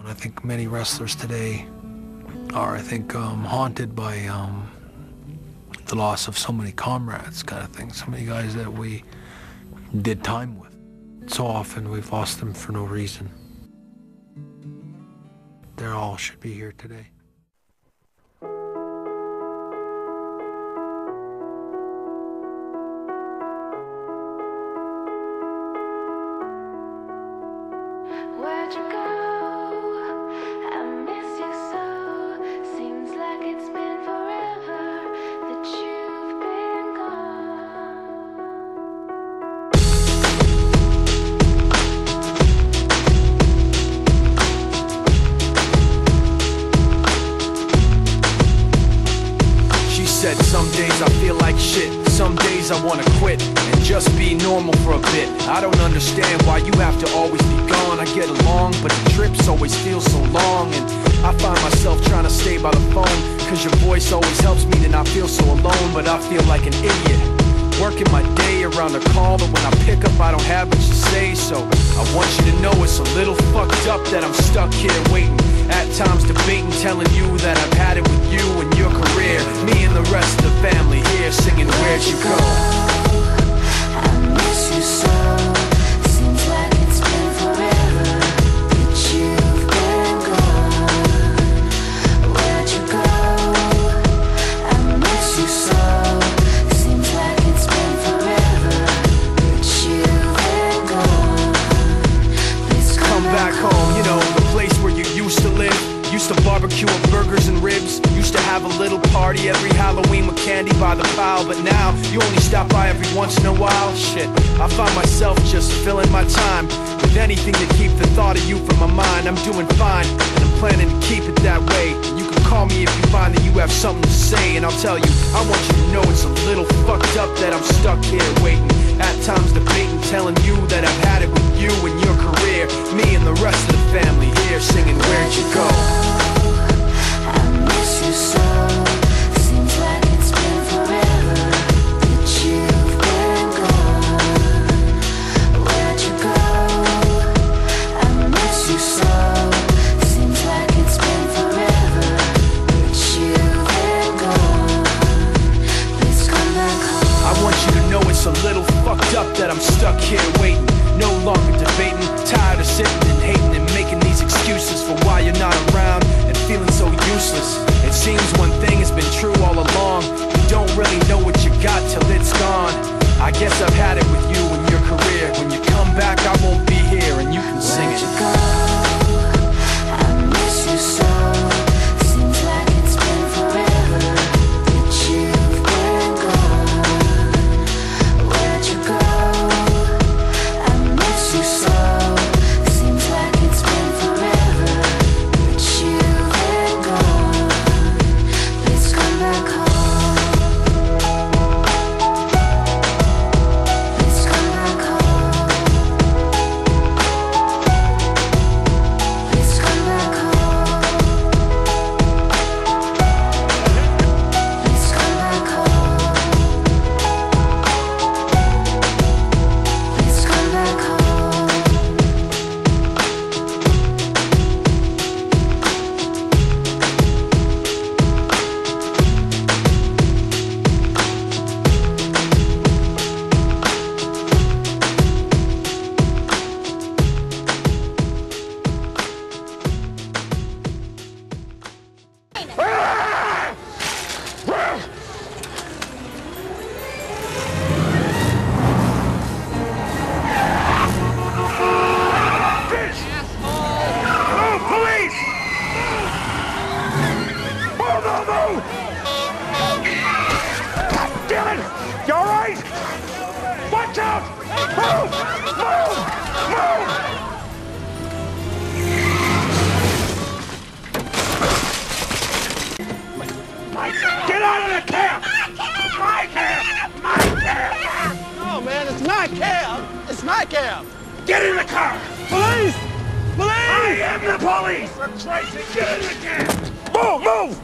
I think many wrestlers today are, haunted by the loss of so many comrades, kind of thing. So many guys that we did time with. So often we've lost them for no reason. They all should be here today. Where'd you go? I miss you so. Seems like it's been forever that you've been gone. She said some days I feel like shit, some days I wanna quit and just be normal for a bit. I don't understand why you have to always be gone. I get along, but the trips always feel so long. And I find myself trying to stay by the phone, cause your voice always helps me to not feel so alone. But I feel like an idiot, working my day around a call that when I pick up I don't have much to say. So I want you to know it's a little fucked up that I'm stuck here waiting, at times debating, telling you that I've had it with you and your career. Me and the rest of the family here singing Where'd You Go? I miss you so. Seems like it's been forever that you've been gone. Where'd you go? I miss you so. Seems like it's been forever that you've been gone. Please Come back home, you know, the place where you used to live. Used to barbecue with burgers and ribs. Used to have a little party every Halloween with candy by the pile. But now, you only stop by every once in a while. Shit, I find myself just filling my time with anything to keep the thought of you from my mind. I'm doing fine, and I'm planning to keep it that way. And you can call me if you find that you have something to say. And I'll tell you, I want you to know it's a little fucked up that I'm stuck here waiting, at times debating, telling you that I've had it with you and your career. Me and the rest of the family here singing Where'd You Go? I miss you so. Seems like it's been forever that you've been gone. Where'd you go? I miss you so. Seems like it's been forever that you've been gone. Please come back home. I want you to know it's a little fucked up that I'm stuck here waiting, no longer debating, tired of sitting and hating and making these excuses for why you're not around and feeling so useless. It seems one thing has been true all along: you don't really know what you got till it's gone. I guess I've had it with you and your career. When you come back I won't be here and you can sing Where'd it. you go? I miss you so. Seems like it's been forever that you've been gone. Where'd you go? I miss you so. Seems like it's been forever that you've been gone. Please come back home. Please come back home. Please come back home. Please come back home. Please come back home. Move, police! Move, move, move! God damn it! You all right? Watch out! Move! Move! Move! Get out of the cab! My cab! My cab! No, man, it's my cab. It's my cab. Get in the car! Police! Police! I am the police! For Christ's sake, get in the cab! Move! Move!